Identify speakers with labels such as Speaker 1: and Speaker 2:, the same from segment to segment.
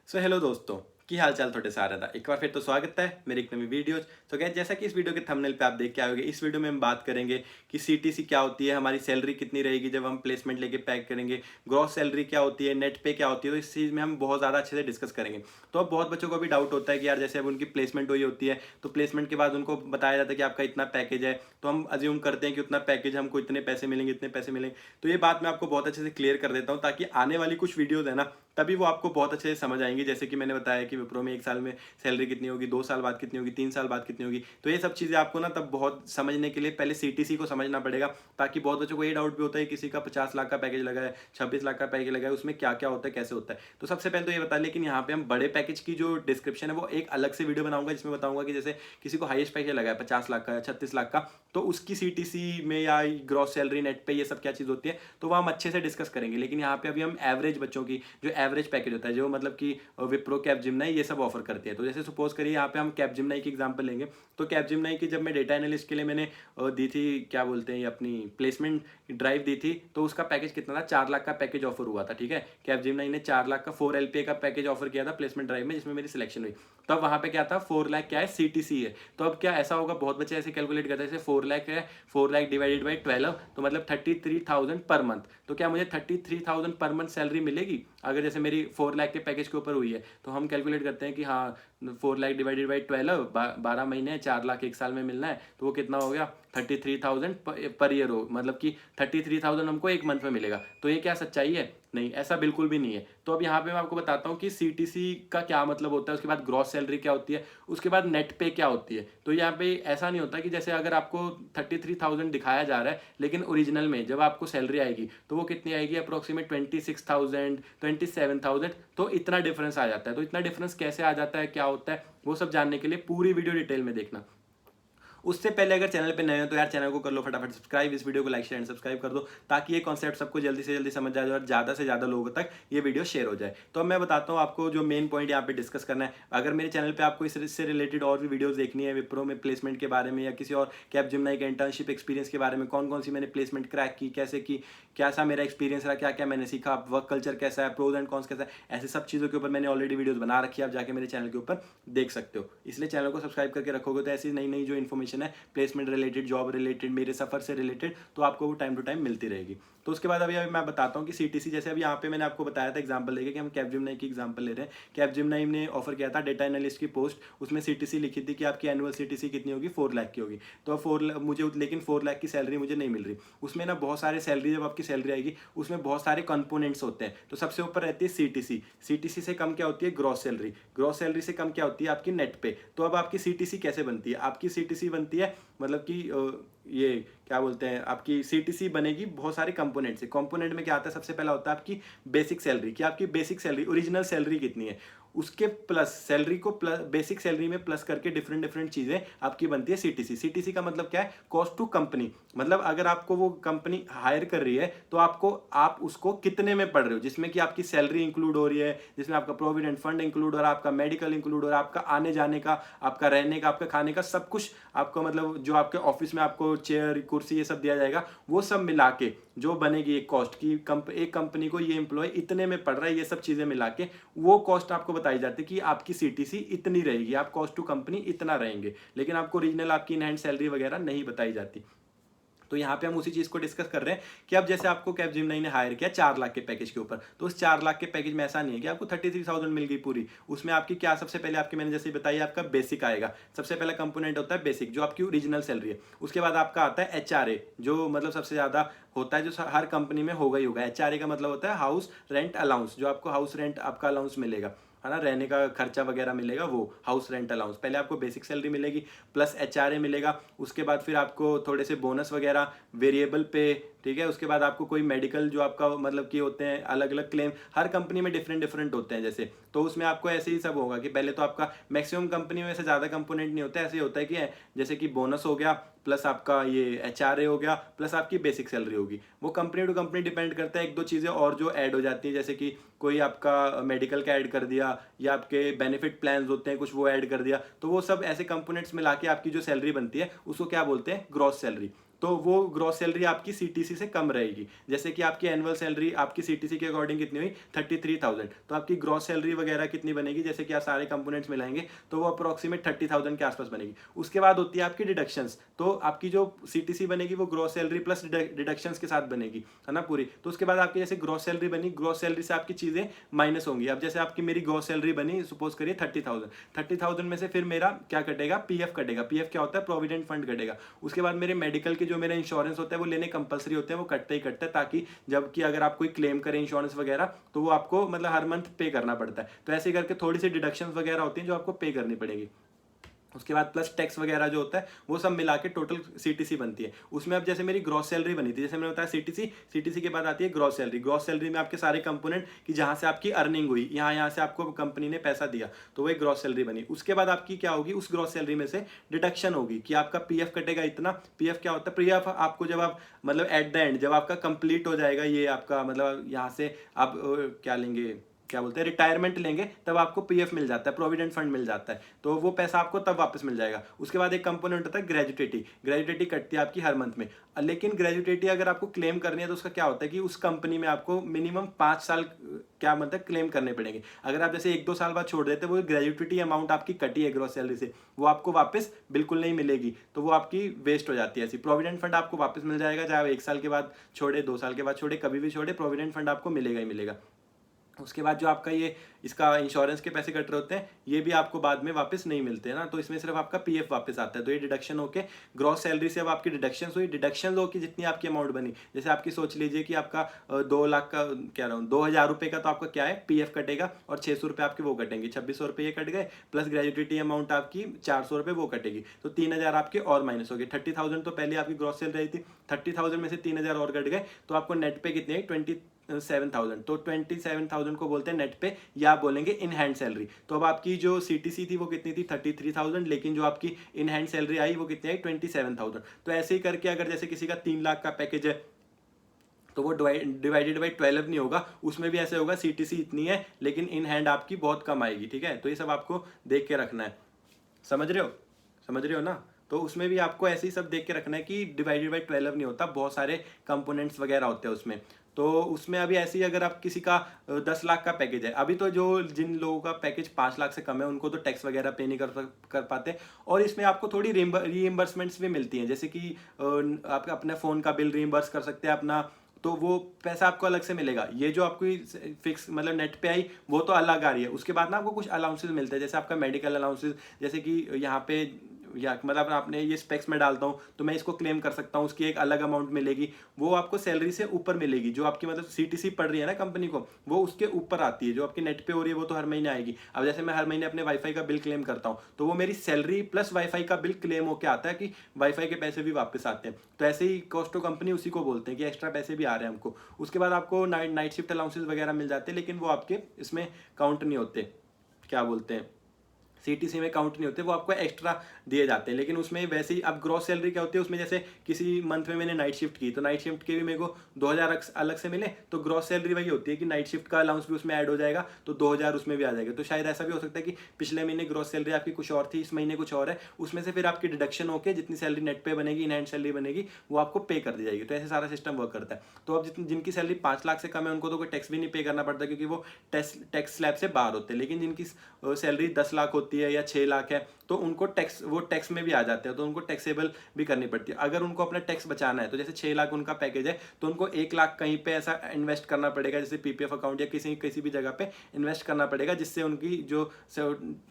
Speaker 1: So hello दोस्तों की हाल चाल थोड़े सारे था एक बार फिर तो स्वागत है मेरी एक नवी वीडियो। तो गैस जैसा कि इस वीडियो के थंबनेल पे आप देख के आओगे, इस वीडियो में हम बात करेंगे कि सीटीसी क्या होती है, हमारी सैलरी कितनी रहेगी जब हम प्लेसमेंट लेके पैक करेंगे, ग्रॉस सैलरी क्या होती है, नेट पे क्या होती है। तो इस चीज़ में हम बहुत ज़्यादा अच्छे से डिस्कस करेंगे। तो अब बहुत बच्चों को भी डाउट होता है कि यार जैसे अब उनकी प्लेसमेंट हुई होती है तो प्लेसमेंट के बाद उनको बताया जाता है कि आपका इतना पैकेज है, तो हम अज्यूम करते हैं कि उतना पैकेज हमको इतने पैसे मिलेंगे इतने पैसे मिलेंगे। तो ये बात मैं आपको बहुत अच्छे से क्लियर कर देता हूँ ताकि आने वाली कुछ वीडियोज़ है ना, तभी वो आपको बहुत अच्छे से समझ आएंगी। जैसे कि मैंने बताया कि विप्रो में 1 साल में सैलरी कितनी होगी, 2 साल बाद कितनी होगी, 3 साल बाद कितनी होगी। तो ये सब चीज़ें आपको ना तब बहुत समझने के लिए पहले सीटीसी को समझना पड़ेगा, ताकि बहुत बच्चों को ये डाउट भी होता है किसी का 50 लाख का पैकेज लगा है, 26 लाख का पैकेज लगा है, उसमें क्या-क्या होता है, कैसे होता है। तो सबसे पहले तो ये बता, लेकिन यहाँ पे हम बड़े पैकेज की जो डिस्क्रिप्शन है वो एक अलग से वीडियो बनाऊँगा, जिसमें बताऊँगा कि जैसे किसी को हाईएस्ट पैकेज लगा है 50 लाख का या 36 लाख का, तो उसकी सीटीसी में या ग्रॉस सैलरी, नेट पे ये सब क्या चीज़ होती है, तो वो हम अच्छे से डिस्कस करेंगे। लेकिन यहाँ पे अभी हम एवरेज बच्चों की जो एवरेज पैकेज होता है, जो मतलब कि विप्रो, कैपजेमिनी ये सब ऑफर करती है। तो जैसे सपोज करिए यहाँ पे हम कैपजेमिनी की एग्जांपल लेंगे, तो कैपजेमिनी की जब मैं डेटा एनालिस्ट के लिए मैंने दी थी, क्या बोलते हैं, ये अपनी प्लेसमेंट ड्राइव दी थी, तो उसका पैकेज कितना था, 4 लाख का पैकेज ऑफर हुआ था। ठीक है, कैपजेमिनी ने 4 लाख का 4 LPA का पैकेज ऑफर किया था प्लेसमेंट ड्राइव में, जिसमें मेरी सिलेक्शन हुई। तब वहां पे क्या था, 4 लाख क्या है, सीटीसी है। तो अब क्या ऐसा होगा, बहुत बच्चे ऐसे कैलकुलेट करते हैं, जैसे 4 लाख है, 4 लाख डिवाइडेड बाई 12, तो मतलब 33,000 पर मंथ। तो क्या मुझे 33,000 पर मंथ सैलरी मिलेगी अगर जैसे मेरी 4 लाख के पैकेज के ऊपर हुई है? तो हम कैलकुलेट करते हैं कि हाँ, 4 लाख डिवाइडेड बाई 12, 12 महीने हैं, 4 लाख एक साल में मिलना है, तो वो कितना हो गया, 33,000 पर ईयर हो, मतलब कि 33,000 हमको एक मंथ में मिलेगा। तो ये क्या सच्चाई है? नहीं, ऐसा बिल्कुल भी नहीं है। तो अब यहाँ पे मैं आपको बताता हूँ कि सीटीसी का क्या मतलब होता है, उसके बाद ग्रॉस सैलरी क्या होती है, उसके बाद नेट पे क्या होती है। तो यहाँ पे ऐसा नहीं होता कि जैसे अगर आपको 33,000 दिखाया जा रहा है, लेकिन ओरिजिनल में जब आपको सैलरी आएगी तो वो कितनी आएगी, अप्रोक्सीमेट 26,000, 27,000। तो इतना डिफरेंस आ जाता है। तो इतना डिफरेंस कैसे आ जाता है, क्या होता है, वो सब जानने के लिए पूरी वीडियो डिटेल में देखना। उससे पहले अगर चैनल पे नए हो तो यार चैनल को कर लो फटाफट सब्सक्राइब, इस वीडियो को लाइक शेयर एंड सब्सक्राइब कर दो, ताकि ये कॉन्सेप्ट सबको जल्दी से जल्दी समझ जाए और ज़्यादा से ज़्यादा लोगों तक ये वीडियो शेयर हो जाए। तो अब मैं बताता हूँ आपको जो मेन पॉइंट यहाँ पे डिस्कस करना है। अगर मेरे चैनल पर आपको इससे रिलेटेड और भी वीडियोज़ देखनी है, विप्रो में प्लेसमेंट के बारे में या किसी और कैपजेमिनी के इंटर्नशिप एक्सपीरियंस के बारे में, कौन कौन सी मैंने प्लेसमेंट क्रैक की, कैसे की, कैसा मेरा एक्सपीरियंस रहा, क्या क्या मैंने सीखा, वर्क कल्चर कैसा है, प्रोज एंड कॉन्स कैसा है, ऐसे सब चीज़ों के ऊपर मैंने ऑलरेडी वीडियोज़ बना रखी है, आप जाके मेरे चैनल के ऊपर देख सकते हो। इसलिए चैनल को सब्सक्राइब करके रखोगे तो ऐसी नई नई जो इन्फॉर्मेशन है, प्लेसमेंट रिलेटेड, जॉब रिलेटेड, मेरे सफर से रिलेटेड, तो आपको वो टाइम टू टाइम मिलती रहेगी। तो उसके बाद अभी मैं बताता हूँ कि सीटीसी, जैसे अभी यहाँ पे मैंने आपको बताया था एग्जांपल देके कि हम कैपजेमिनी की एग्जांपल ले रहे हैं। कैपजेमिनी ने ऑफर किया था डेटा एनालिस्ट की पोस्ट, उसमें सीटीसी लिखी थी कि आपकी एनुअल सीटीसी कितनी होगी, 4 लाख की होगी। तो 4 मुझे, लेकिन 4 लाख की सैलरी मुझे नहीं मिल रही। उसमें ना बहुत सारे सैलरी, जब आपकी सैलरी आएगी उसमें बहुत सारे कंपोनेंट्स होते हैं। तो सबसे ऊपर रहती है सीटीसी, सीटीसी से कम क्या होती है, ग्रॉस सैलरी, ग्रॉस सैलरी से कम क्या होती है, आपकी नेट पे। तो अब आपकी सीटीसी कैसे बनती है, आपकी सीटीसी बनती है, मतलब कि ये क्या बोलते हैं, आपकी सीटीसी बनेगी बहुत सारे कंपोनेंट से। कंपोनेंट में क्या आता है, सबसे पहला होता है आपकी बेसिक सैलरी, कि आपकी बेसिक सैलरी, ओरिजिनल सैलरी कितनी है, उसके प्लस सैलरी को प्लस बेसिक सैलरी में प्लस करके डिफरेंट डिफरेंट चीजें आपकी बनती है सीटीसी। सीटीसी का मतलब क्या है, कॉस्ट टू कंपनी, मतलब अगर आपको वो कंपनी हायर कर रही है तो आपको, आप उसको कितने में पड़ रहे हो, जिसमें कि आपकी सैलरी इंक्लूड हो रही है, जिसमें आपका प्रोविडेंट फंड इंक्लूड हो रहा है, आपका मेडिकल इंक्लूड हो रहा है, आपका आने जाने का, आपका रहने का, आपका खाने का, सब कुछ आपको, मतलब जो आपके ऑफिस में आपको चेयर कुर्सी ये सब दिया जाएगा, वो सब मिला के जो बनेगी एक कॉस्ट की, एक कंपनी को ये एम्प्लॉय इतने में पड़ रहा है, ये सब चीजें मिला के वो कॉस्ट आपको बताई जाती है कि आपकी सीटीसी इतनी रहेगी, आप कॉस्ट टू कंपनी इतना रहेंगे। लेकिन आपको ओरिजिनल आपकी इन हैंड सैलरी वगैरह नहीं बताई जाती। तो यहाँ पे हम उसी चीज को डिस्कस कर रहे हैं कि अब जैसे आपको कैपजेमिनी ने हायर किया 4 लाख के पैकेज के ऊपर, तो उस 4 लाख के पैकेज में ऐसा नहीं है कि आपको 33,000 मिल गई पूरी। उसमें आपकी क्या, सबसे पहले आपके, मैंने जैसे बताया, आपका बेसिक आएगा। सबसे पहला कंपोनेंट होता है बेसिक, जो आपकी ओरिजिनल सैलरी है। उसके बाद आपका आता है एचआरए, जो मतलब सबसे ज्यादा होता है, जो हर कंपनी में होगा ही होगा। एचआरए का मतलब होता है हाउस रेंट अलाउंस, जो आपको हाउस रेंट आपका अलाउंस मिलेगा, है ना, रहने का खर्चा वगैरह मिलेगा, वो हाउस रेंट अलाउंस। पहले आपको बेसिक सैलरी मिलेगी, प्लस एचआरए मिलेगा। उसके बाद फिर आपको थोड़े से बोनस वगैरह, वेरिएबल पे, ठीक है। उसके बाद आपको कोई मेडिकल, जो आपका मतलब कि होते हैं अलग अलग क्लेम, हर कंपनी में डिफरेंट डिफरेंट होते हैं जैसे, तो उसमें आपको ऐसे ही सब होगा कि पहले तो आपका मैक्सिमम कंपनी में ऐसे ज़्यादा कंपोनेंट नहीं होता है, ऐसे ही होता है कि जैसे कि बोनस हो गया, प्लस आपका ये एचआरए हो गया, प्लस आपकी बेसिक सैलरी होगी। वो कंपनी टू कंपनी डिपेंड करता है, एक दो चीज़ें और जो ऐड हो जाती हैं, जैसे कि कोई आपका मेडिकल का ऐड कर दिया, या आपके बेनिफिट प्लान्स होते हैं कुछ, वो ऐड कर दिया। तो वो सब ऐसे कंपोनेंट्स मिला के आपकी जो सैलरी बनती है उसको क्या बोलते हैं, ग्रॉस सैलरी। तो तो वो ग्रॉस सैलरी आपकी सीटीसी से कम रहेगी। जैसे कि आपकी एनुअल सैलरी आपकी सीटीसी के अकॉर्डिंग कितनी हुई 33,000, तो आपकी ग्रॉस सैलरी वगैरह कितनी बनेगी, जैसे कि आप सारे कंपोनेंट्स मिलाएंगे तो वो अप्रॉक्सीमेट 30,000 के आसपास बनेगी। उसके बाद होती है आपकी डिडक्शंस, तो आपकी जो सीटीसी बनेगी वो ग्रॉस सैलरी प्लस डिडक्शंस के साथ बनेगी, है ना पूरी। तो उसके बाद आपकी जैसे ग्रॉस सैलरी बनी, ग्रॉस सैलरी से आपकी चीजें माइनस होंगी। अब जैसे आपकी मेरी ग्रॉस सैलरी बनी सपोज करिए 30,000 में से फिर मेरा क्या कटेगा, पीएफ कटेगा। पीएफ क्या होता है, प्रोविडेंट फंड कटेगा। उसके बाद मेरे मेडिकल के जो मेरा इंश्योरेंस होता है वो लेने कंपलसरी होते हैं, वो कटते ही कटते हैं, ताकि जबकि अगर आप कोई क्लेम करें इंश्योरेंस वगैरह तो वो आपको मतलब हर मंथ पे करना पड़ता है। तो ऐसे करके थोड़ी सी डिडक्शन वगैरह होती हैं जो आपको पे करनी पड़ेगी। उसके बाद प्लस टैक्स वगैरह जो होता है वो सब मिला के टोटल सीटीसी बनती है। उसमें अब जैसे मेरी ग्रॉस सैलरी बनी थी, जैसे मैंने बताया सीटीसी, सीटीसी के बाद आती है ग्रॉस सैलरी। ग्रॉस सैलरी में आपके सारे कंपोनेंट कि जहां से आपकी अर्निंग हुई, यहाँ से आपको कंपनी ने पैसा दिया, तो वही ग्रॉस सैलरी बनी। उसके बाद आपकी क्या होगी, उस ग्रॉस सैलरी में से डिडक्शन होगी कि आपका पीएफ कटेगा इतना। पीएफ क्या होता है, पीएफ आपको जब आप मतलब एट द एंड जब आपका कंप्लीट हो जाएगा ये आपका मतलब यहाँ से आप क्या लेंगे, क्या बोलते हैं, रिटायरमेंट लेंगे, तब आपको पीएफ मिल जाता है, प्रोविडेंट फंड मिल जाता है, तो वो पैसा आपको तब वापस मिल जाएगा। उसके बाद एक कंपोनेंट होता है ग्रेजुटेटी। ग्रेजुटेटी कटती है आपकी हर मंथ में, लेकिन ग्रेजुटेटी अगर आपको क्लेम करनी है तो उसका क्या होता है कि उस कंपनी में आपको मिनिमम 5 साल क्या मतलब क्लेम करने पड़ेंगे। अगर आप जैसे 1-2 साल बाद छोड़ देते, वो ग्रेजुटेटी अमाउंट आपकी कटी है ग्रॉस सैलरी से, वो आपको वापस बिल्कुल नहीं मिलेगी, तो वो आपकी वेस्ट हो जाती है। ऐसी प्रोविडेंट फंड आपको वापस मिल जाएगा, चाहे आप 1 साल के बाद छोड़े, 2 साल के बाद छोड़े, कभी भी छोड़े, प्रोविडेंट फंड आपको मिलेगा ही मिलेगा। उसके बाद जो आपका ये इसका इंश्योरेंस के पैसे कट रहे होते हैं, ये भी आपको बाद में वापस नहीं मिलते हैं ना, तो इसमें सिर्फ आपका पीएफ वापस आता है। तो ये डिडक्शन होके ग्रॉस सैलरी से अब आपकी डिडक्शन हुई, डिडक्शन होकर जितनी आपकी अमाउंट बनी, जैसे आपकी सोच लीजिए कि आपका 2 लाख का क्या रहा हूँ 2,000 रुपये का, तो आपका क्या है पीएफ कटेगा और 600 रुपये आपके वो कटेंगे, 2600 रुपये ये कट गए, प्लस ग्रेजुटेटी अमाउंट आपकी 400 रुपये वो कटेगी, तो 3,000 आपके और माइनस हो गए। 30,000 तो पहले आपकी ग्रॉस सैलरी रही थी, 30,000 में से 3,000 और कट गए, तो आपको नेट पे कितने 27,000। तो 27,000 को बोलते हैं नेट पे, या आप बोलेंगे इन हैंड सैलरी। तो अब आपकी जो सीटीसी थी वो कितनी थी 33,000, लेकिन जो आपकी इन हैंड सैलरी आई वो कितनी आई 27,000। तो ऐसे ही करके अगर जैसे किसी का 3 लाख का पैकेज है तो वो डिवाइडेड बाई 12 नहीं होगा, उसमें भी ऐसे होगा सीटीसी इतनी है लेकिन इन हैंड आपकी बहुत कम आएगी। ठीक है, तो ये सब आपको देख के रखना है, समझ रहे हो, समझ रहे हो ना। तो उसमें भी आपको ऐसे ही सब देख के रखना है कि डिवाइडेड बाई 12 नहीं होता, बहुत सारे कंपोनेंट्स वगैरह होते हैं उसमें। तो उसमें अभी ऐसे ही अगर आप किसी का 10 लाख का पैकेज है, अभी तो जो जिन लोगों का पैकेज 5 लाख से कम है उनको तो टैक्स वगैरह पे नहीं कर पाते, और इसमें आपको थोड़ी रीइंबर्समेंट्स भी मिलती हैं, जैसे कि आप अपने फ़ोन का बिल रीइंबर्स कर सकते हैं अपना, तो वो पैसा आपको अलग से मिलेगा। ये जो आपको फिक्स मतलब नेट पे आई वो तो अलग आ रही है। उसके बाद ना आपको कुछ अलाउंसेस मिलते हैं, जैसे आपका मेडिकल अलाउंसेस, जैसे कि यहाँ पे या मतलब आपने ये स्पेक्स में डालता हूँ तो मैं इसको क्लेम कर सकता हूँ, उसकी एक अलग अमाउंट मिलेगी, वो आपको सैलरी से ऊपर मिलेगी। जो आपकी मतलब सीटीसी पड़ रही है ना कंपनी को, वो उसके ऊपर आती है, जो आपकी नेट पे हो रही है वो तो हर महीने आएगी। अब जैसे मैं हर महीने अपने वाईफाई का बिल क्लेम करता हूँ तो वो मेरी सैलरी प्लस वाईफाई का बिल क्लेम होकर आता है कि वाईफाई के पैसे भी वापस आते हैं। तो ऐसे ही कॉस्ट टू कंपनी उसी को बोलते हैं कि एक्स्ट्रा पैसे भी आ रहे हैं हमको। उसके बाद आपको नाइट शिफ्ट अलाउंसेस वगैरह मिल जाते हैं, लेकिन वो आपके इसमें काउंट नहीं होते, क्या बोलते हैं सीटीसी में काउंट नहीं होते, वो आपको एक्स्ट्रा दिए जाते हैं। लेकिन उसमें वैसे ही अब ग्रॉस सैलरी क्या होती है, उसमें जैसे किसी मंथ में मैंने नाइट शिफ्ट की तो नाइट शिफ्ट के भी मेरे को 2,000 अलग से मिले, तो ग्रॉस सैलरी वही होती है कि नाइट शिफ्ट का अलाउंस भी उसमें ऐड हो जाएगा, तो 2,000 उसमें भी आ जाएगा। तो शायद ऐसा भी हो सकता है कि पिछले महीने ग्रॉस सैलरी आपकी कुछ और थी, इस महीने कुछ और है, उसमें से फिर आपकी डिडक्शन होकर जितनी सैलरी नेट पे बनेगी, इन हैंड सैलरी बनेगी, वो आपको पे कर दी जाएगी। तो ऐसे सारा सिस्टम वर्क करता है। तो अब जिनकी सैलरी 5 लाख से कम है उनको तो कोई टैक्स भी नहीं पे करना पड़ता, क्योंकि वो टैक्स स्लैब से बाहर होते हैं। लेकिन जिनकी सैलरी 10 लाख होती है या 6 लाख है तो उनको टैक्स में भी आ जाते हैं, तो उनको टैक्सेबल भी करनी पड़ती है। अगर उनको अपना टैक्स बचाना है तो जैसे 6 लाख उनका पैकेज है तो उनको 1 लाख कहीं पे ऐसा इन्वेस्ट करना पड़ेगा, जैसे पीपीएफ अकाउंट या किसी भी जगह पे इन्वेस्ट करना पड़ेगा, जिससे उनकी जो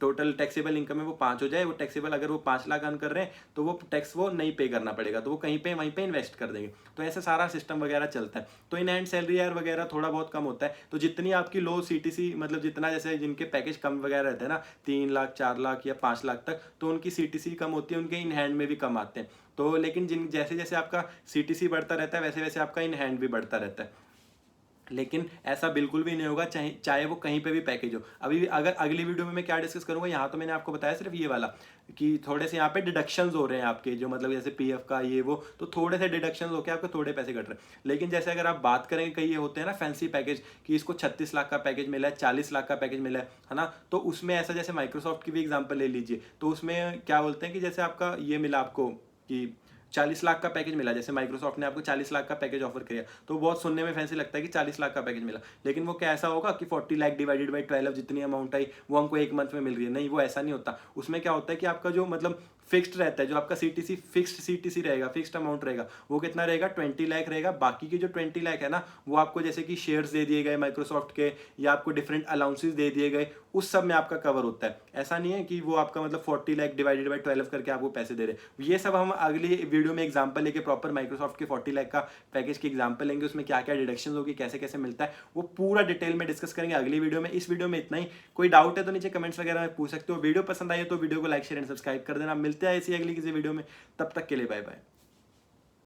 Speaker 1: टोटल टैक्सेबल इनकम है वो 5 हो जाए। वो टैक्सेबल अगर वो 5 लाख अर्न कर रहे हैं तो वो टैक्स वो नहीं पे करना पड़ेगा, तो वो कहीं पे वहीं पे इन्वेस्ट कर देंगे। तो ऐसा सारा सिस्टम वगैरह चलता है। तो इन हैंड सैलरी यार वगैरह थोड़ा बहुत कम होता है। तो जितनी आपकी लो सीटीसी मतलब जितना जैसे जिनके पैकेज कम वगैरह रहते हैं ना 3 लाख 4 लाख या 5 लाख तक, तो उनकी सीटीसी कम होती है, उनके इन हैंड में भी कम आते हैं। तो लेकिन जिन जैसे जैसे आपका सीटीसी बढ़ता रहता है वैसे वैसे आपका इन हैंड भी बढ़ता रहता है। लेकिन ऐसा बिल्कुल भी नहीं होगा चाहे वो कहीं पे भी पैकेज हो। अभी अगर अगली वीडियो में मैं क्या डिस्कस करूंगा, यहाँ तो मैंने आपको बताया सिर्फ ये वाला कि थोड़े से यहाँ पे डिडक्शंस हो रहे हैं आपके, जो मतलब जैसे पीएफ का ये वो, तो थोड़े से डिडक्शंस होकर आपके थोड़े पैसे कट रहे हैं। लेकिन जैसे अगर आप बात करेंगे, कई ये होते हैं ना फैंसी पैकेज कि इसको 36 लाख का पैकेज मिला है, 40 लाख का पैकेज मिला है ना, तो उसमें ऐसा जैसे माइक्रोसॉफ्ट की भी एग्जाम्पल ले लीजिए, तो उसमें क्या बोलते हैं कि जैसे आपका ये मिला आपको कि 40 लाख का पैकेज मिला, जैसे माइक्रोसॉफ्ट ने आपको 40 लाख का पैकेज ऑफर किया, तो बहुत सुनने में फैंसी लगता है कि 40 लाख का पैकेज मिला, लेकिन वो क्या ऐसा होगा कि 40 लाख डिवाइडेड बाई 12 जितनी अमाउंट आई वो हमको एक मंथ में मिल रही है? नहीं, वो ऐसा नहीं होता। उसमें क्या होता है कि आपका जो मतलब फिक्स्ड रहता है, जो आपका सीटीसी फिक्स्ड सीटीसी रहेगा, फिक्स्ड अमाउंट रहेगा, वो कितना रहेगा? 20 लाख रहेगा। बाकी की जो 20 लाख है ना, वो आपको जैसे कि शेयर्स दे दिए गए माइक्रोसॉफ्ट के, या आपको डिफरेंट अलाउंसेस दे दिए गए, उस सब में आपका कवर होता है। ऐसा नहीं है कि वो आपका मतलब 40 लाख डिवाइडेड बाई 12 करके आपको पैसे दे रहे। ये सब हम अगली वीडियो में एग्जांपल लेके प्रॉपर माइक्रोसॉफ्ट के 40 लाख का पैकेज की एग्जांपल लेंगे, उसमें क्या क्या डिडक्शन होगी, कैसे कैसे मिलता है, वो पूरा डिटेल में डिस्कस करेंगे अगली वीडियो में। इस वीडियो में इतना ही। कोई डाउट है तो नीचे कमेंट्स वगैरह में पूछ सकते हो। वीडियो पसंद आई है तो वीडियो को लाइक शेयर एंड सब्सक्राइब कर देना। मिलते हैं ऐसी अगली किसी वीडियो में, तब तक के लिए बाय बाय।